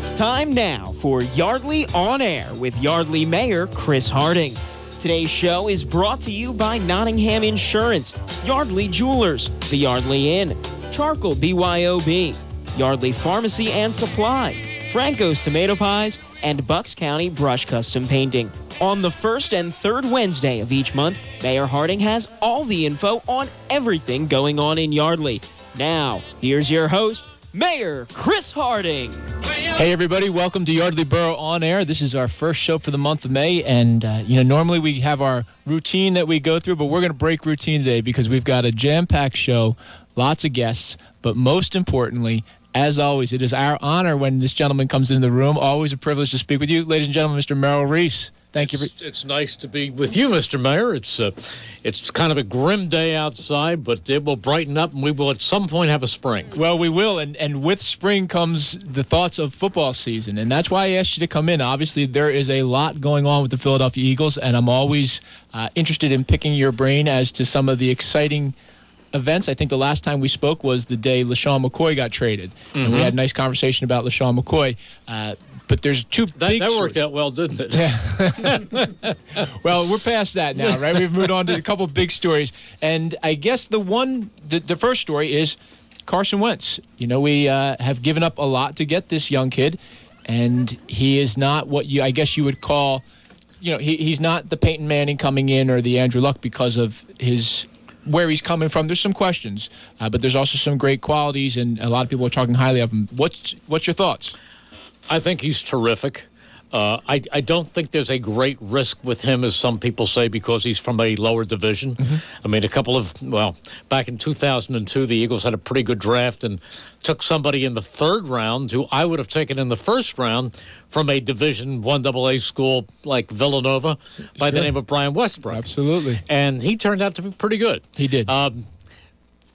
It's time now for Yardley On Air with Yardley Mayor Chris Harding. Today's show is brought to you by Nottingham Insurance, Yardley Jewelers, the Yardley Inn, Charcoal BYOB, Yardley Pharmacy and Supply, Franco's Tomato Pies, and Bucks County Brush Custom Painting. On the first and third Wednesday of each month, Mayor Harding has all the info on everything going on in Yardley. Now, here's your host, Mayor Chris Harding. Hey everybody, welcome to Yardley Borough On Air. This is our first show for the month of May, and normally we have our routine that we go through, but we're going to break routine today because we've got a jam-packed show, lots of guests, but most importantly, as always, it is our honor when this gentleman comes into the room. Always a privilege to speak with you. Ladies and gentlemen, Mr. Merrill Reese. Thank you. It's nice to be with you, Mr. Mayor. It's kind of a grim day outside, but it will brighten up, and we will at some point have a spring. Well, we will, and with spring comes the thoughts of football season, and that's why I asked you to come in. Obviously, there is a lot going on with the Philadelphia Eagles, and I'm always interested in picking your brain as to some of the exciting events. I think the last time we spoke was the day LaShawn McCoy got traded, and we had a nice conversation about LaShawn McCoy. But there's two big that worked out well, didn't it? Yeah. Well, we're past that now, right? We've moved on to a couple of big stories. And I guess the first story is Carson Wentz. We have given up a lot to get this young kid, and he is not what I guess you would call, he's not the Peyton Manning coming in or the Andrew Luck because of where he's coming from. There's some questions, but there's also some great qualities, and a lot of people are talking highly of him. What's your thoughts? I think he's terrific. I don't think there's a great risk with him, as some people say, because he's from a lower division. I mean, back in 2002, the Eagles had a pretty good draft and took somebody in the third round who I would have taken in the first round from a Division I AA school like Villanova by the name of Brian Westbrook. Absolutely. And he turned out to be pretty good. He did.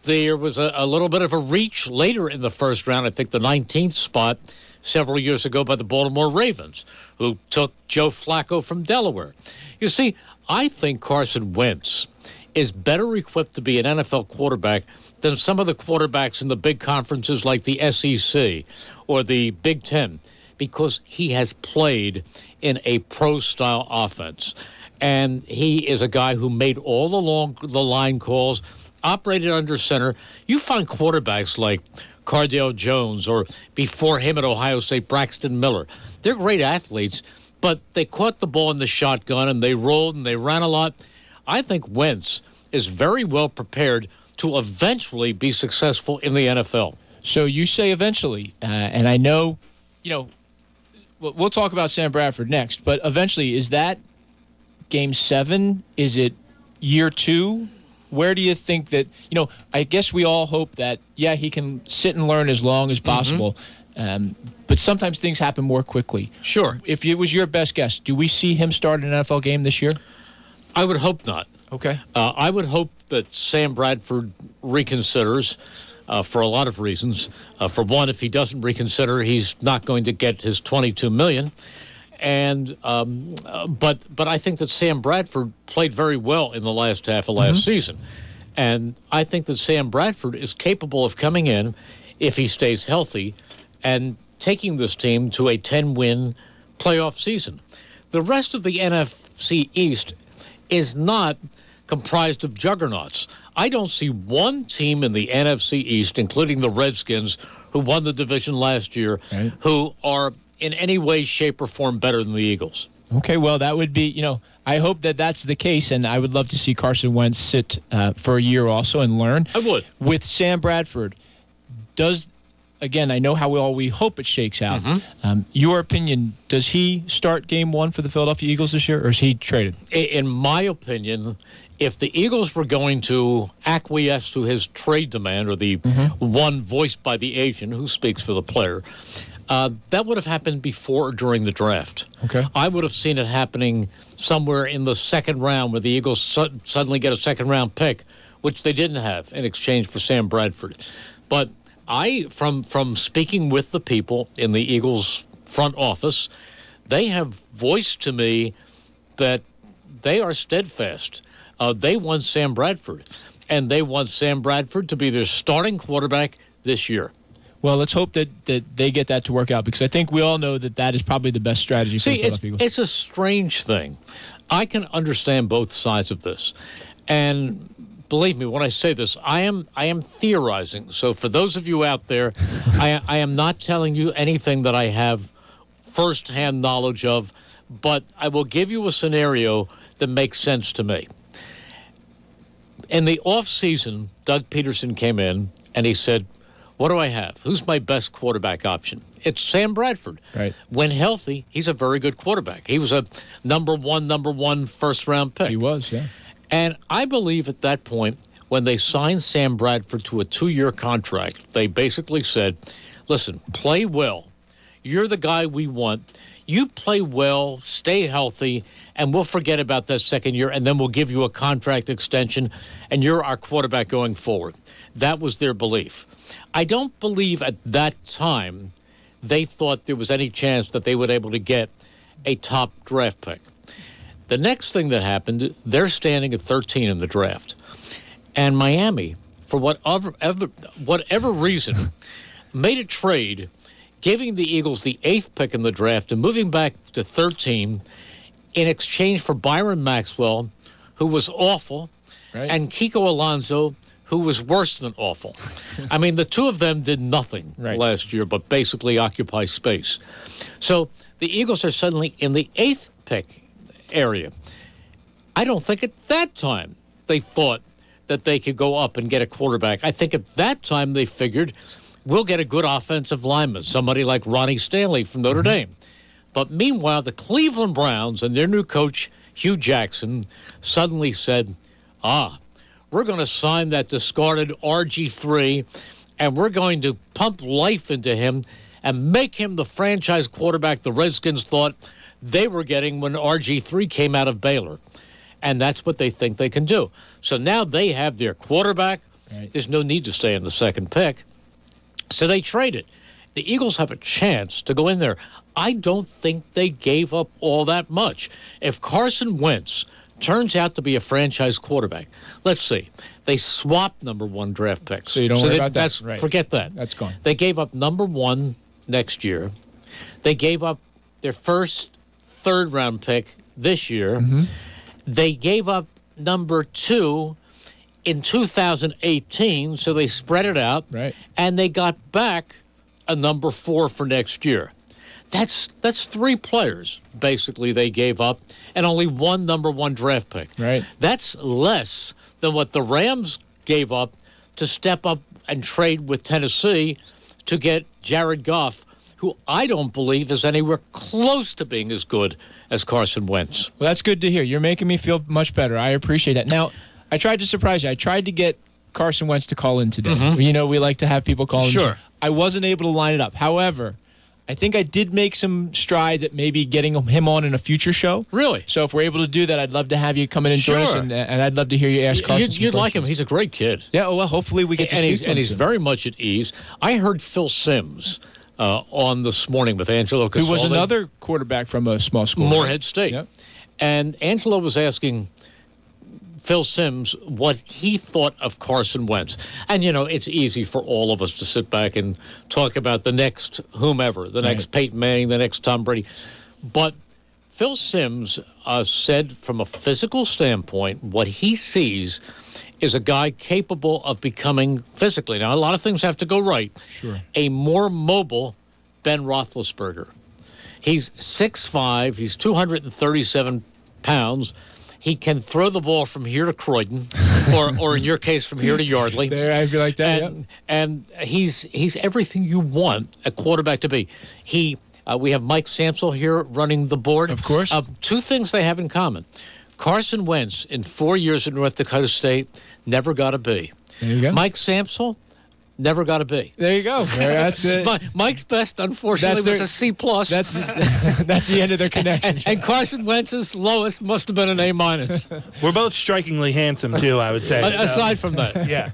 There was a little bit of a reach later in the first round, I think the 19th spot, several years ago by the Baltimore Ravens, who took Joe Flacco from Delaware. You see, I think Carson Wentz is better equipped to be an NFL quarterback than some of the quarterbacks in the big conferences like the SEC or the Big Ten, because he has played in a pro-style offense. And he is a guy who made all the line calls, operated under center. You find quarterbacks like Cardale Jones, or before him at Ohio State, Braxton Miller. They're great athletes, but they caught the ball in the shotgun, and they rolled, and they ran a lot. I think Wentz is very well prepared to eventually be successful in the NFL. So you say eventually, and I know, we'll talk about Sam Bradford next, but eventually, is that Game 7? Is it year 2? Where do you think that, I guess we all hope that, he can sit and learn as long as possible, but sometimes things happen more quickly. Sure. If it was your best guess, do we see him start an NFL game this year? I would hope not. Okay. I would hope that Sam Bradford reconsiders for a lot of reasons. For one, if he doesn't reconsider, he's not going to get his $22 million. And but I think that Sam Bradford played very well in the last half of last season. And I think that Sam Bradford is capable of coming in, if he stays healthy, and taking this team to a 10-win playoff season. The rest of the NFC East is not comprised of juggernauts. I don't see one team in the NFC East, including the Redskins, who won the division last year, who are in any way, shape, or form better than the Eagles. Okay, well, that would be, I hope that that's the case, and I would love to see Carson Wentz sit for a year also and learn. I would. With Sam Bradford, again, I know how we hope it shakes out. Your opinion, does he start Game 1 for the Philadelphia Eagles this year, or is he traded? In my opinion, if the Eagles were going to acquiesce to his trade demand, or the one voiced by the agent who speaks for the player, that would have happened before or during the draft. Okay. I would have seen it happening somewhere in the second round, where the Eagles suddenly get a second-round pick, which they didn't have in exchange for Sam Bradford. But from speaking with the people in the Eagles front office, they have voiced to me that they are steadfast. They want Sam Bradford, and they want Sam Bradford to be their starting quarterback this year. Well, let's hope that they get that to work out, because I think we all know that is probably the best strategy for the Philadelphia Eagles. It's a strange thing. I can understand both sides of this. And believe me, when I say this, I am theorizing. So for those of you out there, I am not telling you anything that I have firsthand knowledge of, but I will give you a scenario that makes sense to me. In the offseason, Doug Peterson came in and he said, what do I have? Who's my best quarterback option? It's Sam Bradford. Right. When healthy, he's a very good quarterback. He was a number one first-round pick. He was, yeah. And I believe at that point, when they signed Sam Bradford to a 2-year contract, they basically said, listen, play well. You're the guy we want. You play well, stay healthy, and we'll forget about that second year, and then we'll give you a contract extension, and you're our quarterback going forward. That was their belief. I don't believe at that time they thought there was any chance that they would be able to get a top draft pick. The next thing that happened, they're standing at 13 in the draft. And Miami, for whatever reason, made a trade, giving the Eagles the 8th pick in the draft and moving back to 13 in exchange for Byron Maxwell, who was awful, right, and Kiko Alonso, who was worse than awful. I mean, the two of them did nothing last year but basically occupy space. So the Eagles are suddenly in the 8th pick area. I don't think at that time they thought that they could go up and get a quarterback. I think at that time they figured we'll get a good offensive lineman, somebody like Ronnie Stanley from Notre Dame. But meanwhile, the Cleveland Browns and their new coach, Hugh Jackson, suddenly said, we're going to sign that discarded RG3, and we're going to pump life into him and make him the franchise quarterback the Redskins thought they were getting when RG3 came out of Baylor. And that's what they think they can do. So now they have their quarterback. Right. There's no need to stay in the second pick. So they traded. The Eagles have a chance to go in there. I don't think they gave up all that much. If Carson Wentz turns out to be a franchise quarterback, let's see, they swapped number 1 draft picks. So you don't worry about that. Right. Forget that. That's gone. They gave up number 1 next year. They gave up their first third-round pick this year. Mm-hmm. They gave up number 2 in 2018, so they spread it out. Right. And they got back a number 4 for next year. That's 3 players, basically, they gave up, and only 1 number 1 draft pick. Right. That's less than what the Rams gave up to step up and trade with Tennessee to get Jared Goff, who I don't believe is anywhere close to being as good as Carson Wentz. Well, that's good to hear. You're making me feel much better. I appreciate that. Now, I tried to surprise you. I tried to get Carson Wentz to call in today. Mm-hmm. You know, we like to have people call in. Sure. I wasn't able to line it up. However, I think I did make some strides at maybe getting him on in a future show. Really? So if we're able to do that, I'd love to have you come in and join us, Sure. and I'd love to hear you ask Carson. You'd like him. He's a great kid. Yeah, well, hopefully we get to speak to him And he's soon. very much at ease. I heard Phil Simms on this morning with Angelo Casaldi. Who was another quarterback from a small school. Morehead State. Yep. And Angelo was asking Phil Simms what he thought of Carson Wentz. And, you know, it's easy for all of us to sit back and talk about the next whomever, the next Peyton Manning, the next Tom Brady. But Phil Simms said from a physical standpoint, what he sees is a guy capable of becoming physically, now a lot of things have to go right, a more mobile Ben Roethlisberger. He's 6'5", he's 237 pounds. He can throw the ball from here to Croydon, or in your case, from here to Yardley. There, I feel like that. And he's everything you want a quarterback to be. We have Mike Samsel here running the board. Of course. 2 things they have in common. Carson Wentz, in 4 years at North Dakota State, never got a B. There you go. Mike Samsel, never got a B. There you go. That's it. Mike's best, unfortunately, was a C+. That's the end of their connection. And Carson Wentz's lowest must have been an A-. We're both strikingly handsome, too, I would say. Aside from that. Yeah.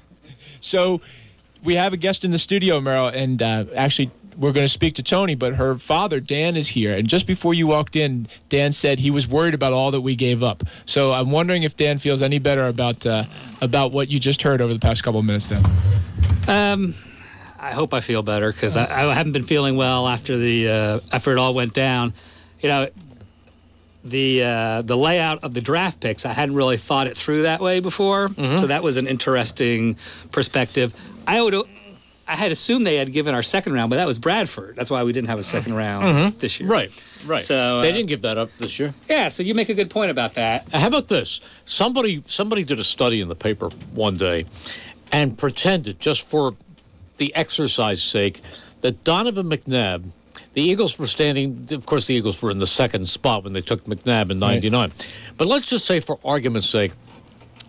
So we have a guest in the studio, Merrill, and actually we're going to speak to Toni, but her father, Dan, is here. And just before you walked in, Dan said he was worried about all that we gave up. So I'm wondering if Dan feels any better about what you just heard over the past couple of minutes, Dan. I hope I feel better because I haven't been feeling well after it all went down. You know, the layout of the draft picks, I hadn't really thought it through that way before. Mm-hmm. So that was an interesting perspective. I had assumed they had given our second round, but that was Bradford. That's why we didn't have a second round this year. Right. So they didn't give that up this year. Yeah, so you make a good point about that. How about this? Somebody did a study in the paper one day and pretended, just for the exercise sake, that Donovan McNabb, the Eagles were standing, of course the Eagles were in the second spot when they took McNabb in 99. Right. But let's just say, for argument's sake,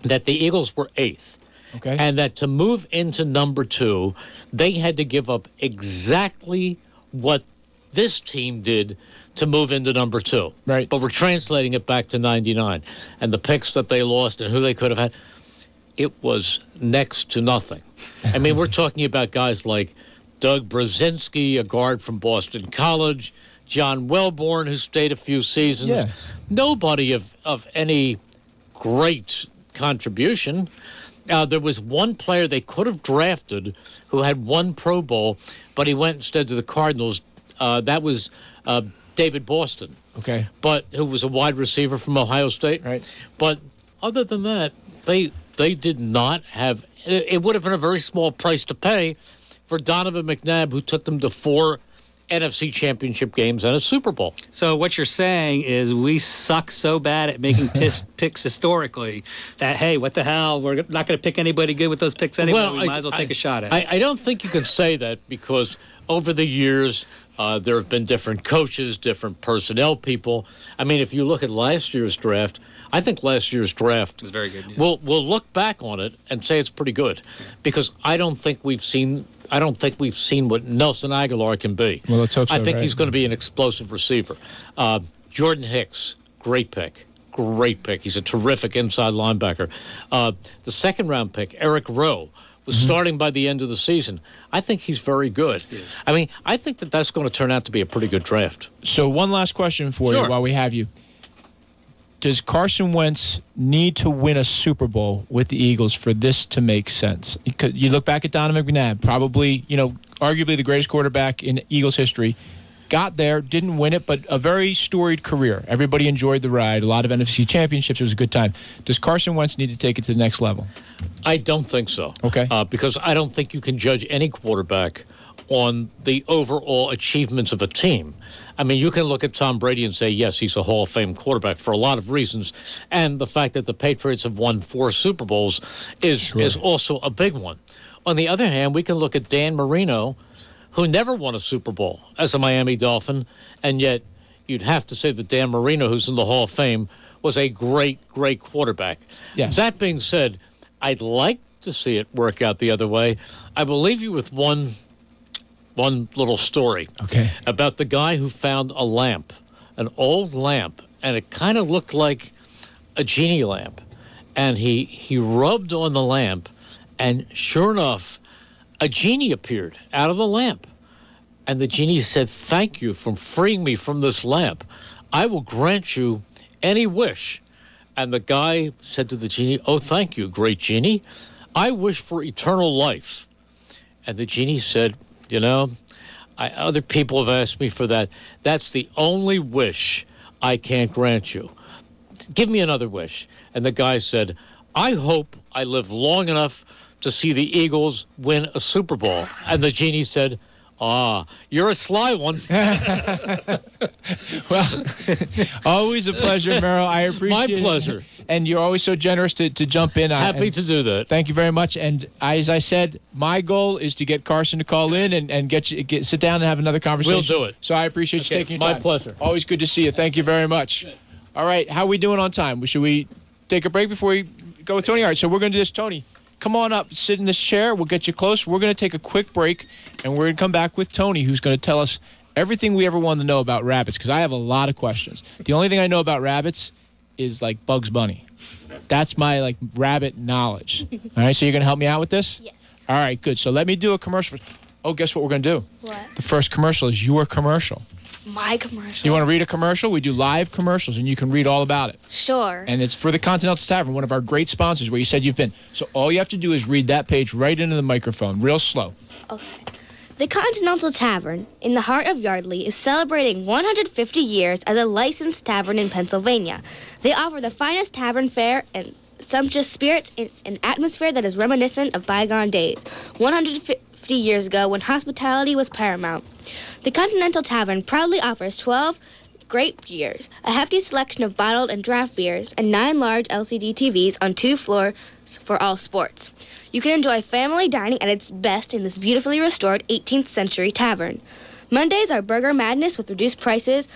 that the Eagles were 8th. Okay. And that to move into number 2, they had to give up exactly what this team did to move into number 2. Right. But we're translating it back to 99. And the picks that they lost and who they could have had, it was next to nothing. I mean, we're talking about guys like Doug Brzezinski, a guard from Boston College, John Welborn, who stayed a few seasons. Yeah. Nobody of any great contribution. There was one player they could have drafted who had one Pro Bowl, but he went instead to the Cardinals. That was David Boston. Okay. But who was a wide receiver from Ohio State. Right. But other than that, they did not have. It would have been a very small price to pay for Donovan McNabb, who took them to 4 NFC Championship games and a Super Bowl. So what you're saying is we suck so bad at making picks historically that, hey, what the hell? We're not going to pick anybody good with those picks anyway. We might as well take a shot at it. I don't think you can say that because over the years there have been different coaches, different personnel people. I mean, if you look at last year's draft, I think last year's draft was very good. Yeah. We'll look back on it and say it's pretty good because I don't think we've seen what Nelson Aguilar can be. Well, let's hope so. I think right? he's going to be an explosive receiver. Jordan Hicks, great pick. He's a terrific inside linebacker. The second-round pick, Eric Rowe, was starting by the end of the season. I think he's very good. Yeah. I mean, I think that's going to turn out to be a pretty good draft. So one last question for you while we have you. Does Carson Wentz need to win a Super Bowl with the Eagles for this to make sense? You look back at Donovan McNabb, probably, arguably the greatest quarterback in Eagles history. Got there, didn't win it, but a very storied career. Everybody enjoyed the ride. A lot of NFC championships. It was a good time. Does Carson Wentz need to take it to the next level? I don't think so. Okay. Because I don't think you can judge any quarterback on the overall achievements of a team. I mean, you can look at Tom Brady and say, yes, he's a Hall of Fame quarterback for a lot of reasons. And the fact that the Patriots have won 4 Super Bowls is also a big one. On the other hand, we can look at Dan Marino, who never won a Super Bowl as a Miami Dolphin, and yet you'd have to say that Dan Marino, who's in the Hall of Fame, was a great quarterback. Yes. That being said, I'd like to see it work out the other way. I will leave you with one little story about the guy who found a lamp, an old lamp, and it kind of looked like a genie lamp. And he rubbed on the lamp, and sure enough, a genie appeared out of the lamp. And the genie said, "Thank you for freeing me from this lamp. I will grant you any wish." And the guy said to the genie, "Oh, thank you, great genie. I wish for eternal life." And the genie said, other people have asked me for that. That's the only wish I can't grant you. Give me another wish. And the guy said, "I hope I live long enough to see the Eagles win a Super Bowl." And the genie said, you're a sly one. Well, always a pleasure, Merrill. I appreciate it. My pleasure. And you're always so generous to jump in. Happy to do that. Thank you very much. And as I said, my goal is to get Carson to call in and sit down and have another conversation. We'll do it. So I appreciate you taking your time. My pleasure. Always good to see you. Thank you very much. Good. All right, how are we doing on time? Should we take a break before we go with Tony? All right, so we're going to do this. Tony, come on up, sit in this chair. We'll get you close. We're going to take a quick break, and we're going to come back with Tony, who's going to tell us everything we ever wanted to know about rabbits, because I have a lot of questions. The only thing I know about rabbits is, Bugs Bunny. That's my, rabbit knowledge. All right, so you're going to help me out with this? Yes. All right, good. So let me do a commercial. Oh, guess what we're going to do? What? The first commercial is your commercial. My commercial? You want to read a commercial? We do live commercials, and you can read all about it. Sure. And it's for the Continental Tavern, one of our great sponsors, where you said you've been. So all you have to do is read that page right into the microphone, real slow. Okay. The Continental Tavern, in the heart of Yardley, is celebrating 150 years as a licensed tavern in Pennsylvania. They offer the finest tavern fare and sumptuous spirits in an atmosphere that is reminiscent of bygone days, 150 years ago when hospitality was paramount. The Continental Tavern proudly offers 12 great beers, a hefty selection of bottled and draft beers, and 9 large LCD TVs on 2 floors for all sports. You can enjoy family dining at its best in this beautifully restored 18th century tavern. Mondays are Burger Madness with reduced prices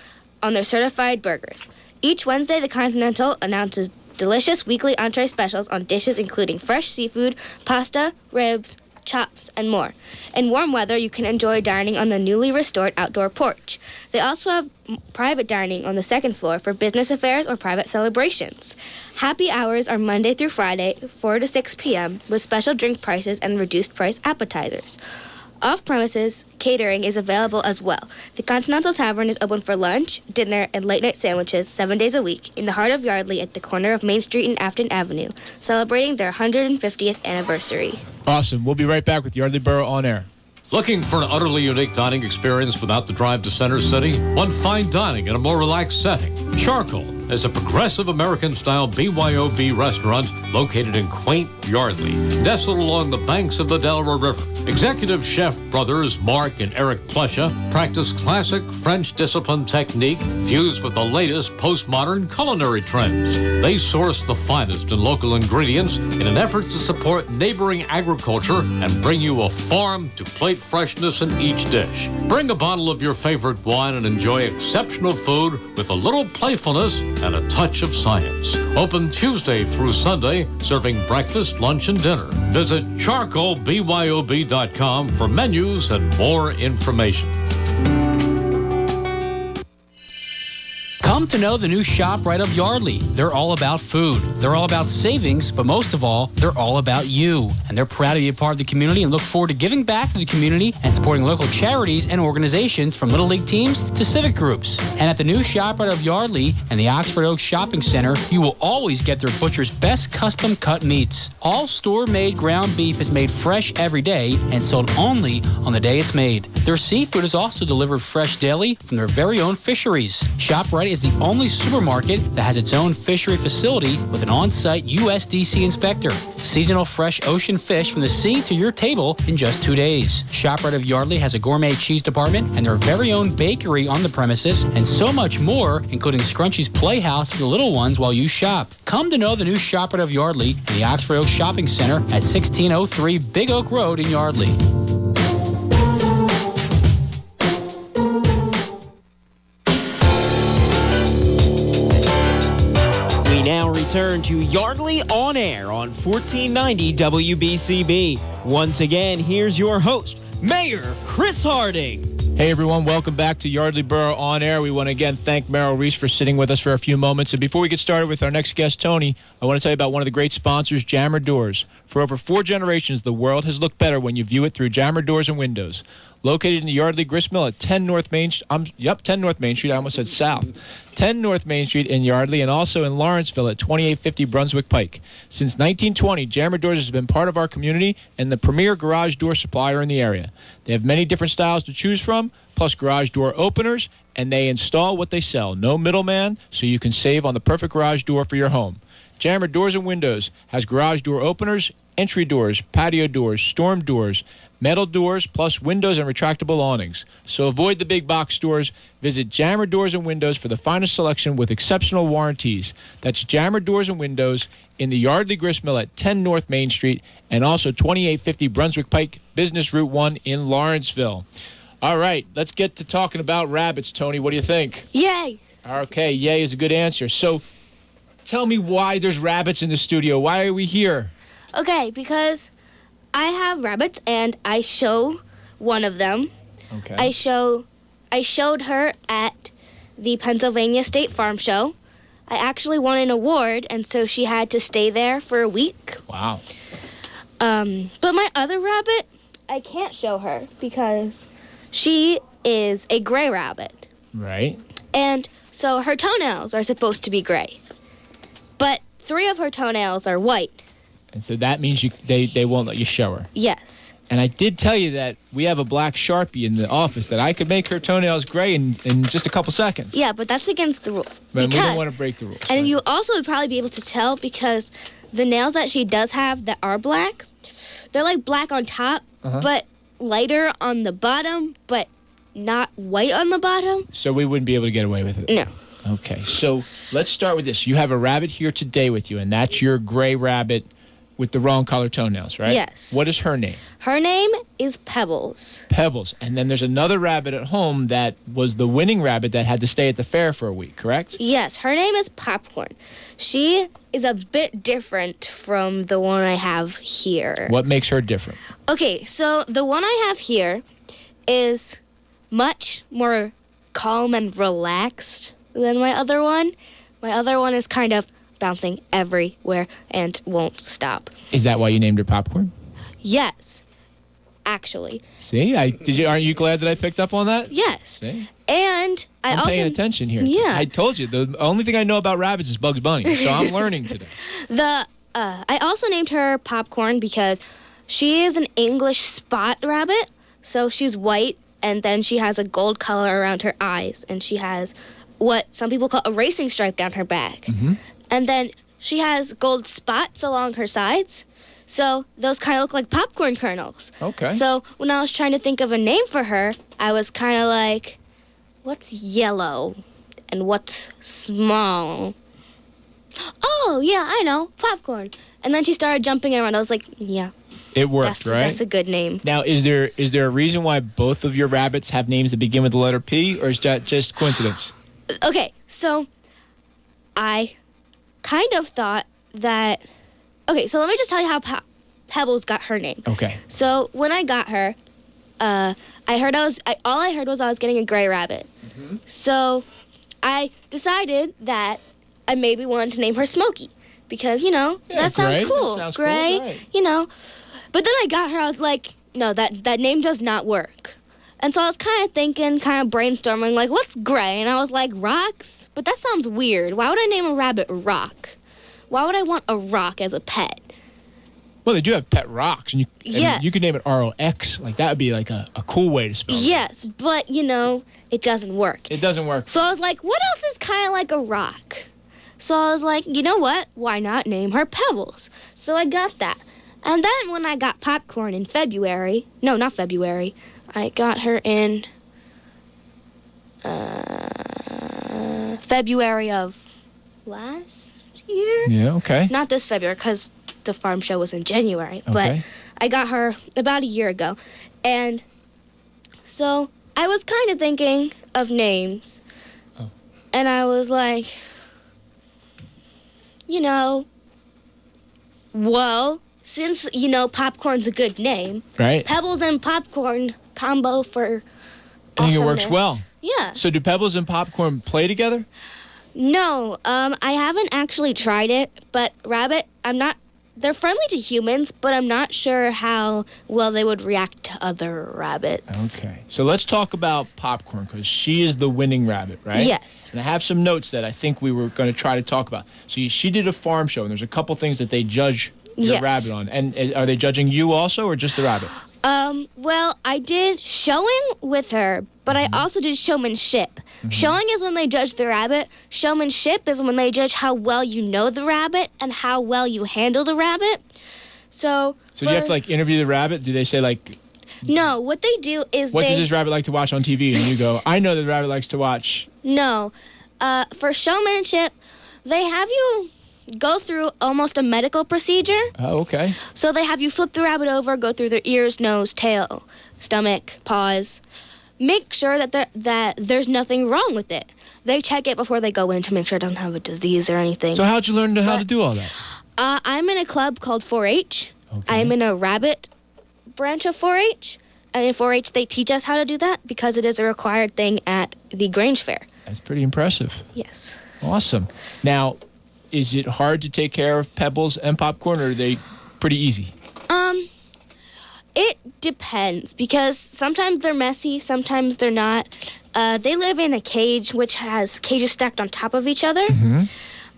on their certified burgers. Each Wednesday, the Continental announces delicious weekly entree specials on dishes including fresh seafood, pasta, ribs, chops, and more. In warm weather, you can enjoy dining on the newly restored outdoor porch. They also have private dining on the second floor for business affairs or private celebrations. Happy hours are Monday through Friday, 4 to 6 p.m., with special drink prices and reduced price appetizers. Off-premises catering is available as well. The Continental Tavern is open for lunch, dinner, and late-night sandwiches 7 days a week in the heart of Yardley at the corner of Main Street and Afton Avenue, celebrating their 150th anniversary. Awesome. We'll be right back with Yardley Borough On Air. Looking for an utterly unique dining experience without the drive to Center City? Want fine dining in a more relaxed setting? Charcoal is a progressive American-style BYOB restaurant located in quaint Yardley, nestled along the banks of the Delaware River. Executive chef brothers Mark and Eric Plesha practice classic French discipline technique fused with the latest postmodern culinary trends. They source the finest in local ingredients in an effort to support neighboring agriculture and bring you a farm-to-plate freshness in each dish. Bring a bottle of your favorite wine and enjoy exceptional food with a little playfulness and a touch of science. Open Tuesday through Sunday, serving breakfast, lunch, and dinner. Visit charcoalbyob.com for menus and more information. Come to know the new ShopRite of Yardley. They're all about food. They're all about savings, but most of all, they're all about you. And they're proud to be a part of the community and look forward to giving back to the community and supporting local charities and organizations from Little League teams to civic groups. And at the new ShopRite of Yardley and the Oxford Oaks Shopping Center, you will always get their butcher's best custom cut meats. All store-made ground beef is made fresh every day and sold only on the day it's made. Their seafood is also delivered fresh daily from their very own fisheries. ShopRite is the only supermarket that has its own fishery facility with an on-site USDC inspector. Seasonal fresh ocean fish from the sea to your table in just 2 days. ShopRite of Yardley has a gourmet cheese department and their very own bakery on the premises and so much more, including Scrunchy's Playhouse for the little ones while you shop. Come to know the new ShopRite of Yardley in the Oxford Oaks Shopping Center at 1603 Big Oak Road in Yardley. Now return to Yardley On Air on 1490 WBCB. Once again, here's your host, Mayor Chris Harding. Hey everyone, welcome back to Yardley Borough On Air. We want to again thank Merrill Reese for sitting with us for a few moments. And before we get started with our next guest, Toni, I want to tell you about one of the great sponsors, Jammer Doors. For over 4 generations, the world has looked better when you view it through Jammer Doors and Windows. Located in the Yardley Gristmill at 10 North Main Street. 10 North Main Street. I almost said South. 10 North Main Street in Yardley and also in Lawrenceville at 2850 Brunswick Pike. Since 1920, Jammer Doors has been part of our community and the premier garage door supplier in the area. They have many different styles to choose from, plus garage door openers, and they install what they sell. No middleman, so you can save on the perfect garage door for your home. Jammer Doors and Windows has garage door openers, entry doors, patio doors, storm doors, metal doors, plus windows and retractable awnings. So avoid the big box stores. Visit Jammer Doors and Windows for the finest selection with exceptional warranties. That's Jammer Doors and Windows in the Yardley Gristmill at 10 North Main Street and also 2850 Brunswick Pike, Business Route 1 in Lawrenceville. All right, let's get to talking about rabbits, Toni. What do you think? Yay! Okay, yay is a good answer. So tell me why there's rabbits in the studio. Why are we here? Okay, because I have rabbits, and I show one of them. Okay. I showed her at the Pennsylvania State Farm Show. I actually won an award, and so she had to stay there for a week. Wow. But my other rabbit, I can't show her because she is a gray rabbit. Right. And so her toenails are supposed to be gray. But 3 of her toenails are white. And so that means they won't let you show her. Yes. And I did tell you that we have a black Sharpie in the office that I could make her toenails gray in just a couple seconds. Yeah, but that's against the rules. But we don't want to break the rules. And you also would probably be able to tell because the nails that she does have that are black, they're like black on top, but lighter on the bottom, but not white on the bottom. So we wouldn't be able to get away with it? No. Okay, so let's start with this. You have a rabbit here today with you, and that's your gray rabbit with the wrong color toenails, right? Yes. What is her name? Her name is Pebbles. Pebbles. And then there's another rabbit at home that was the winning rabbit that had to stay at the fair for a week, correct? Yes, her name is Popcorn. She is a bit different from the one I have here. What makes her different? Okay, so the one I have here is much more calm and relaxed than my other one. My other one is kind of bouncing everywhere and won't stop. Is that why you named her Popcorn? Yes, actually. See, aren't you glad that I picked up on that? Yes. See? And I'm paying attention here. Yeah. I told you, the only thing I know about rabbits is Bugs Bunny, so I'm learning today. I also named her Popcorn because she is an English spot rabbit, so she's white, and then she has a gold color around her eyes, and she has what some people call a racing stripe down her back. Mm-hmm. And then she has gold spots along her sides. So those kind of look like popcorn kernels. Okay. So when I was trying to think of a name for her, I was kind of like, what's yellow and what's small? Oh, yeah, I know, popcorn. And then she started jumping around. I was like, yeah. It worked, right? That's a good name. Now, is there a reason why both of your rabbits have names that begin with the letter P, or is that just coincidence? Okay, so I kind of thought that... Okay, so let me just tell you how Pebbles got her name. Okay. So when I got her, all I heard was I was getting a gray rabbit. Mm-hmm. So I decided that I maybe wanted to name her Smokey because, that sounds cool. That sounds gray, cool, right. But then I got her, I was like, no, that name does not work. And so I was kind of thinking, kind of brainstorming, like, what's gray? And I was like, rocks? But that sounds weird. Why would I name a rabbit Rock? Why would I want a rock as a pet? Well, they do have pet rocks, and you could name it ROX. Like, that would be like a cool way to spell it. Yes, but, it doesn't work. It doesn't work. So I was like, what else is kind of like a rock? So I was like, you know what? Why not name her Pebbles? So I got that. And then when I got Popcorn in February, no, not February, I got her in February of last year? Yeah, okay. Not this February, because the farm show was in January. Okay. But I got her about a year ago. And so I was kind of thinking of names. Oh. And I was like, well, since, Popcorn's a good name. Right. Pebbles and Popcorn combo for I think it works awesomeness. well. Yeah. So do Pebbles and Popcorn play together? No, I haven't actually tried it, but they're friendly to humans, but I'm not sure how well they would react to other rabbits. Okay. So let's talk about Popcorn, because she is the winning rabbit, right? Yes. And I have some notes that I think we were going to try to talk about. So she did a farm show, and there's a couple things that they judge your Yes. rabbit on. And are they judging you also, or just the rabbit? Well, I did showing with her, but I also did showmanship. Mm-hmm. Showing is when they judge the rabbit. Showmanship is when they judge how well you know the rabbit and how well you handle the rabbit. So do you have to, interview the rabbit? Do they say, No, what they do is what does this rabbit like to watch on TV? And you go, I know that the rabbit likes to watch. No. For showmanship, they have you go through almost a medical procedure. Oh, okay. So they have you flip the rabbit over, go through their ears, nose, tail, stomach, paws. Make sure that there's nothing wrong with it. They check it before they go in to make sure it doesn't have a disease or anything. So how'd you learn how to do all that? I'm in a club called 4-H. Okay. I'm in a rabbit branch of 4-H. And in 4-H, they teach us how to do that because it is a required thing at the Grange Fair. That's pretty impressive. Yes. Awesome. Now, is it hard to take care of Pebbles and Popcorn, or are they pretty easy? It depends because sometimes they're messy, sometimes they're not. They live in a cage which has cages stacked on top of each other. Mm-hmm.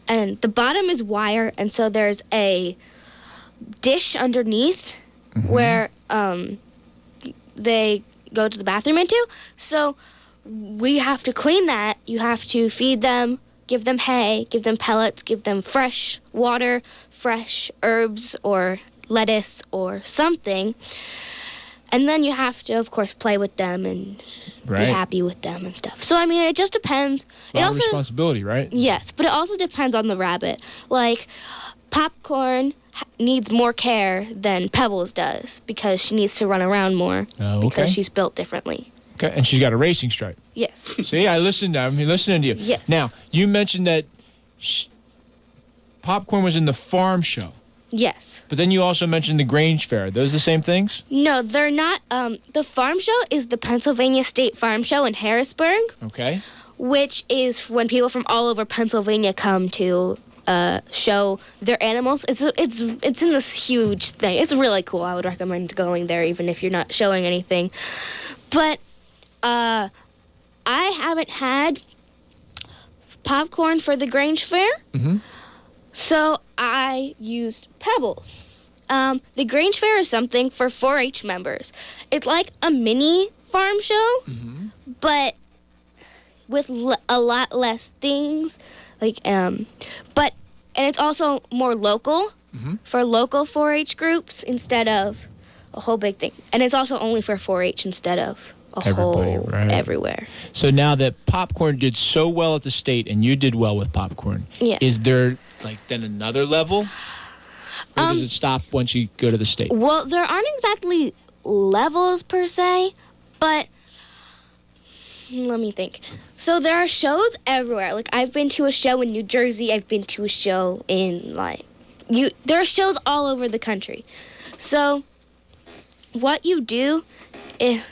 And the bottom is wire, and so there's a dish underneath where they go to the bathroom into. So we have to clean that. You have to feed them, give them hay, give them pellets, give them fresh water, fresh herbs or lettuce or something. And then you have to, of course, play with them and be happy with them and stuff. So, I mean, it just depends. A lot of responsibility, right? Yes, but it also depends on the rabbit. Like, Popcorn needs more care than Pebbles does because she needs to run around more because she's built differently. Okay, and she's got a racing stripe. Yes. See, I'm listening to you. Yes. Now, you mentioned that Popcorn was in the farm show. Yes. But then you also mentioned the Grange Fair. Are those the same things? No, they're not. The farm show is the Pennsylvania State Farm Show in Harrisburg. Okay. Which is when people from all over Pennsylvania come to show their animals. It's in this huge thing. It's really cool. I would recommend going there even if you're not showing anything. But I haven't had popcorn for the Grange Fair. Mm-hmm. So I used Pebbles. The Grange Fair is something for 4-H members. It's like a mini farm show, but with a lot less things. And it's also more local for local 4-H groups instead of a whole big thing. And it's also only for 4-H instead of everywhere. So now that Popcorn did so well at the state and you did well with Popcorn, is there then another level? Or does it stop once you go to the state? Well, there aren't exactly levels per se, but let me think. So there are shows everywhere. Like, I've been to a show in New Jersey. I've been to a show in, there are shows all over the country. So what you do is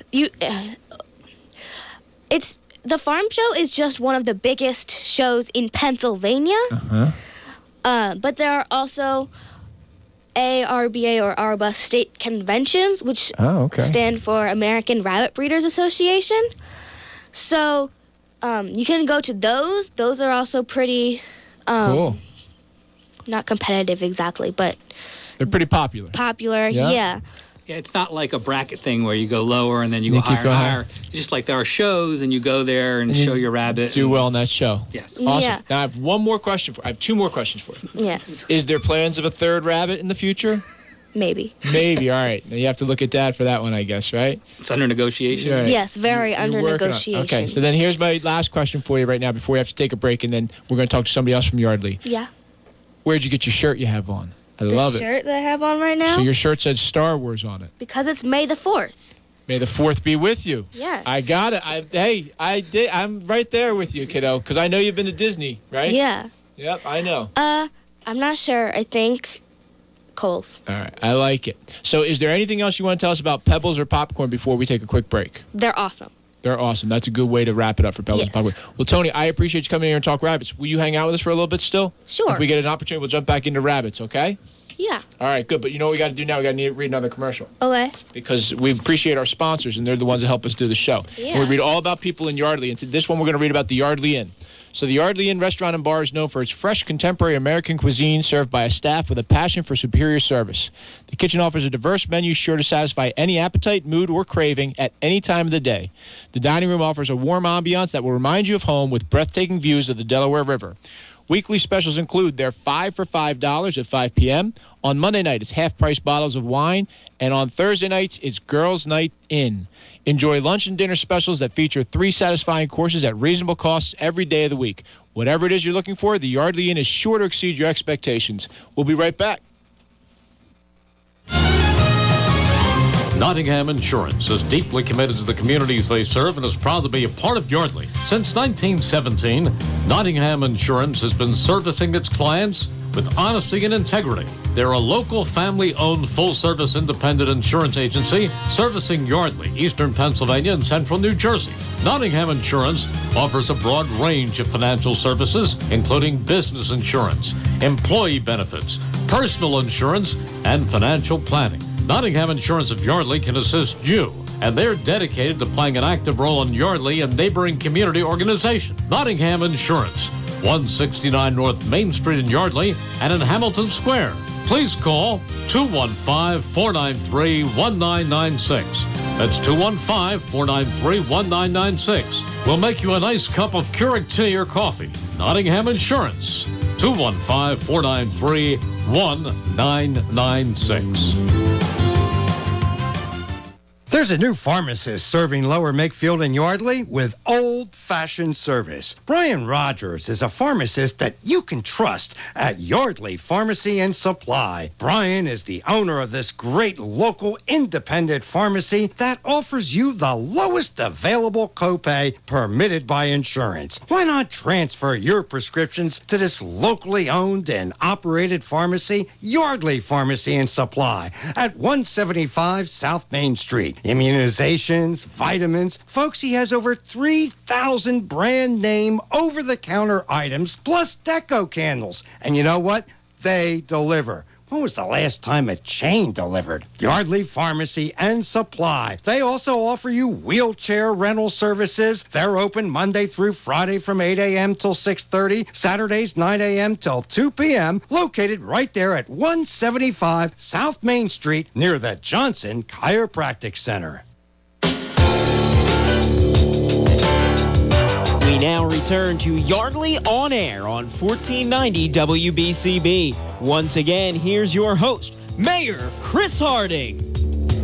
the farm show is just one of the biggest shows in Pennsylvania. But there are also ARBA or ARBA state conventions, which stand for American Rabbit Breeders Association. So you can go to those. Those are also pretty cool. Not competitive exactly, but they're pretty popular. Yeah. Yeah, it's not like a bracket thing where you go lower and then you go higher. It's just like there are shows and you go there and show your rabbit. Do well in that show. Yes. Awesome. Yeah. Now I have I have 2 more questions for you. Yes. Is there plans of a 3rd rabbit in the future? Maybe. Maybe. All right. Now you have to look at Dad for that one, I guess, right? It's under negotiation. Right. Yes, very under negotiation. Okay, so then here's my last question for you right now before we have to take a break, and then we're going to talk to somebody else from Yardley. Yeah. Where'd you get your shirt you have on? I love it. The shirt that I have on right now? So your shirt says Star Wars on it. Because it's May the 4th. May the 4th be with you. Yes. I got it. I did. I'm right there with you, kiddo, because I know you've been to Disney, right? Yeah. Yep, I know. I'm not sure. I think Kohl's. All right, I like it. So is there anything else you want to tell us about Pebbles or Popcorn before we take a quick break? They're awesome. They're awesome. That's a good way to wrap it up for Pebbles and Popcorn. Well, Toni, I appreciate you coming here and talk rabbits. Will you hang out with us for a little bit still? Sure. If we get an opportunity, we'll jump back into rabbits, okay? Yeah. All right, good. But you know what we got to do now? We got to read another commercial. Okay. Because we appreciate our sponsors, and they're the ones that help us do the show. Yeah. And we read all about people in Yardley. And this one, we're going to read about the Yardley Inn. So the Yardley Inn Restaurant and Bar is known for its fresh, contemporary American cuisine served by a staff with a passion for superior service. The kitchen offers a diverse menu sure to satisfy any appetite, mood, or craving at any time of the day. The dining room offers a warm ambiance that will remind you of home with breathtaking views of the Delaware River. Weekly specials include their 5 for $5 at 5 p.m. On Monday night, it's half-price bottles of wine. And on Thursday nights, it's Girls' Night In. Enjoy lunch and dinner specials that feature 3 satisfying courses at reasonable costs every day of the week. Whatever it is you're looking for, the Yardley Inn is sure to exceed your expectations. We'll be right back. Nottingham Insurance is deeply committed to the communities they serve and is proud to be a part of Yardley. Since 1917, Nottingham Insurance has been servicing its clients with honesty and integrity. They're a local family-owned full-service independent insurance agency servicing Yardley, eastern Pennsylvania, and central New Jersey. Nottingham Insurance offers a broad range of financial services, including business insurance, employee benefits, personal insurance, and financial planning. Nottingham Insurance of Yardley can assist you, and they're dedicated to playing an active role in Yardley and neighboring community organizations. Nottingham Insurance, 169 North Main Street in Yardley and in Hamilton Square. please call 215-493-1996. That's 215-493-1996. We'll make you a nice cup of Keurig tea or coffee. Nottingham Insurance, 215-493-1996. There's a new pharmacist serving Lower Makefield and Yardley with old-fashioned service. Brian Rogers is a pharmacist that you can trust at Yardley Pharmacy and Supply. Brian is the owner of this great local independent pharmacy that offers you the lowest available copay permitted by insurance. Why not transfer your prescriptions to this locally owned and operated pharmacy, Yardley Pharmacy and Supply, at 175 South Main Street? Immunizations, vitamins. Folks, he has over 3,000 brand name over-the-counter items, plus deco candles. And you know what? They deliver. When was the last time a chain delivered? Yardley Pharmacy and Supply. They also offer you wheelchair rental services. They're open Monday through Friday from 8 a.m. till 6:30, Saturdays 9 a.m. till 2 p.m., located right there at 175 South Main Street near the Johnson Chiropractic Center. We now return to Yardley On Air on 1490 WBCB. Once again, here's your host, Mayor Chris Harding.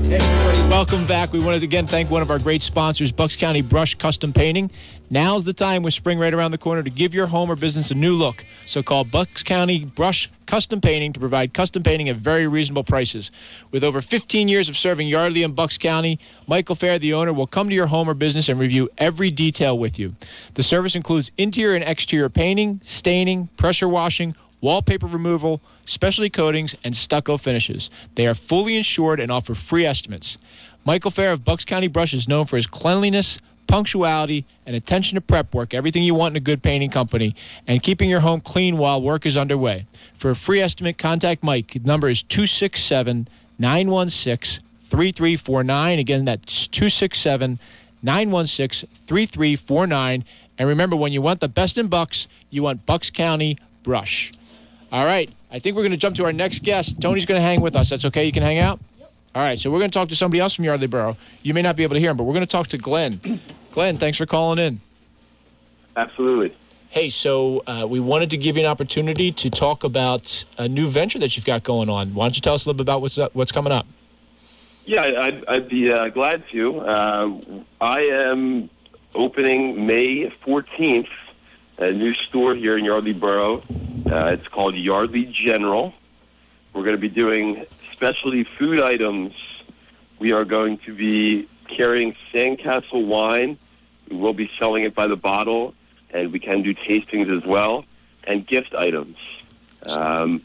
Hey, everybody, welcome back. We wanted to again thank one of our great sponsors, Bucks County Brush Custom Painting. Now's the time with spring right around the corner to give your home or business a new look. So call Bucks County Brush Custom Painting to provide custom painting at very reasonable prices. With over 15 years of serving Yardley and Bucks County, Michael Fair, the owner, will come to your home or business and review every detail with you. The service includes interior and exterior painting, staining, pressure washing, wallpaper removal, specialty coatings, and stucco finishes. They are fully insured and offer free estimates. Michael Fair of Bucks County Brush is known for his cleanliness, punctuality, and attention to prep work, everything you want in a good painting company, and keeping your home clean while work is underway. For a free estimate, contact Mike. The number is 267-916-3349. Again, that's 267-916-3349. And remember, when you want the best in Bucks, you want Bucks County Brush. All right, I think we're going to jump to our next guest. Tony's going to hang with us. That's okay? You can hang out? Yep. All right, so we're going to talk to somebody else from Yardley Borough. You may not be able to hear him, but we're going to talk to Glenn. Glenn, thanks for calling in. Absolutely. Hey, so we wanted to give you an opportunity to talk about a new venture that you've got going on. Why don't you tell us a little bit about what's coming up? Yeah, I'd be glad to. I am opening May 14th a new store here in Yardley Borough. It's called Yardley General. We're going to be doing specialty food items. We are going to be carrying Sandcastle wine. We will be selling it by the bottle, and we can do tastings as well, and gift items. I'm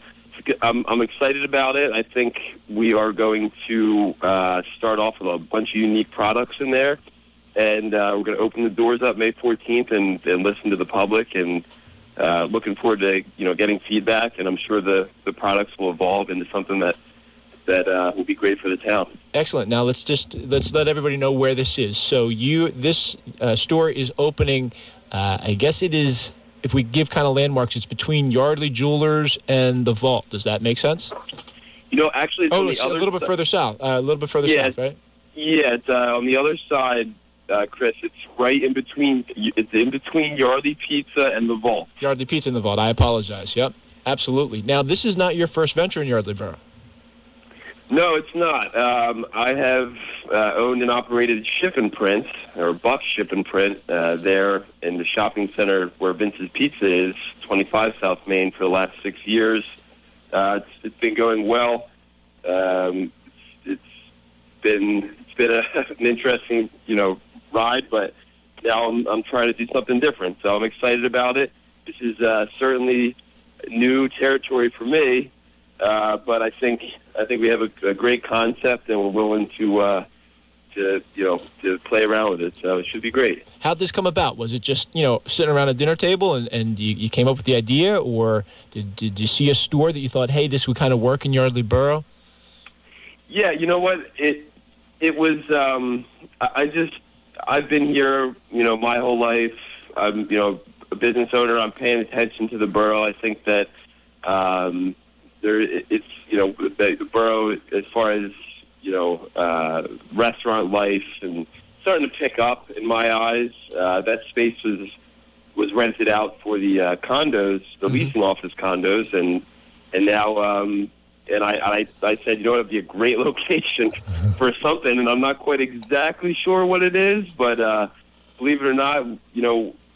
excited about it. I think we are going to start off with a bunch of unique products in there. And we're going to open the doors up May 14th and listen to the public, and looking forward to getting feedback. And I'm sure the products will evolve into something that will be great for the town. Excellent. Now let's let everybody know where this is. So this store is opening. I guess it is. If we give kind of landmarks, it's between Yardley Jewelers and the Vault. Does that make sense? Actually, it's on the other a little bit further south. A little bit further south, right? Yeah, it's on the other side. Chris, it's right in between. It's in between Yardley Pizza and the Vault. Yardley Pizza and the Vault. I apologize. Yep, absolutely. Now, this is not your first venture in Yardley Borough. No, it's not. I have owned and operated Ship and Print, or Buck's Ship and Print, there in the shopping center where Vince's Pizza is, 25 South Main, for the last 6 years. It's been going well. It's been an interesting, ride, but now I'm trying to do something different. So I'm excited about it. This is certainly new territory for me, but I think we have a great concept, and we're willing to play around with it. So it should be great. How'd this come about? Was it just sitting around a dinner table and you came up with the idea, or did you see a store that you thought, hey, this would kind of work in Yardley Borough? Yeah, you know what? It was. I've been here, my whole life. I'm, a business owner. I'm paying attention to the borough. I think that, it's the borough as far as restaurant life and starting to pick up in my eyes. That space was rented out for the condos, the leasing office condos, and now and I said, it'd be a great location for something, and I'm not quite exactly sure what it is, but believe it or not,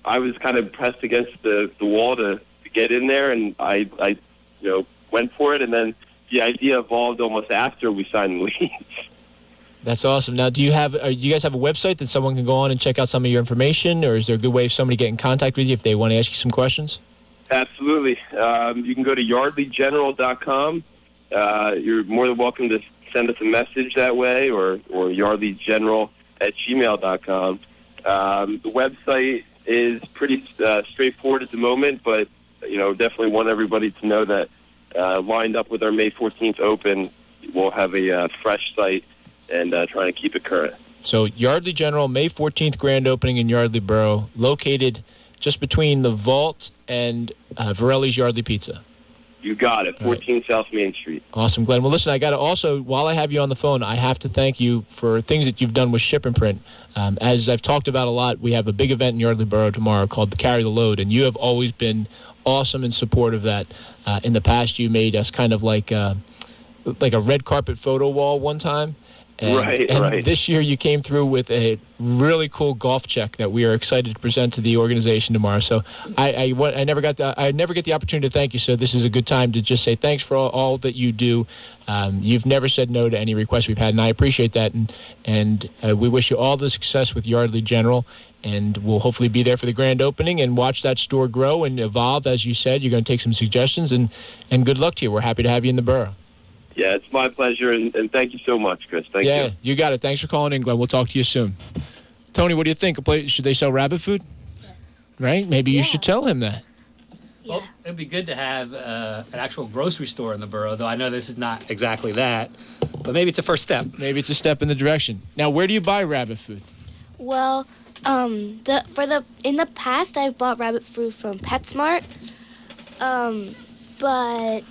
I was kind of pressed against the wall to get in there, and I went for it, and then the idea evolved almost after we signed the lease. That's awesome. Now, do you guys have a website that someone can go on and check out some of your information, or is there a good way of somebody get in contact with you if they want to ask you some questions? Absolutely. You can go to yardleygeneral.com. You're more than welcome to send us a message that way, or yardleygeneral@gmail.com. The website is pretty straightforward at the moment, but definitely want everybody to know that lined up with our May 14th open, we'll have a fresh site and trying to keep it current. So Yardley General, May 14th grand opening in Yardley Borough, located just between the Vault and Varelli's Yardley Pizza. You got it, 14 South Main Street. Awesome, Glenn. Well, listen, I got to also, while I have you on the phone, I have to thank you for things that you've done with Ship and Print. As I've talked about a lot, we have a big event in Yardley Borough tomorrow called the Carry the Load, and you have always been awesome in support of that. In the past, you made us kind of like a red carpet photo wall one time. And this year you came through with a really cool golf check that we are excited to present to the organization tomorrow. So I never get the opportunity to thank you. So this is a good time to just say thanks for all that you do. You've never said no to any requests we've had, and I appreciate that. And we wish you all the success with Yardley General. And we'll hopefully be there for the grand opening and watch that store grow and evolve. As you said, you're going to take some suggestions, and good luck to you. We're happy to have you in the borough. Yeah, it's my pleasure, and thank you so much, Chris. Thank you. Yeah, you got it. Thanks for calling in, Glenn. We'll talk to you soon. Tony, what do you think? Should they sell rabbit food? Yes. Right? Maybe you should tell him that. Yeah. Well, it'd be good to have an actual grocery store in the borough, though I know this is not exactly that. But maybe it's a first step. Maybe it's a step in the direction. Now, where do you buy rabbit food? Well, in the past I've bought rabbit food from PetSmart, but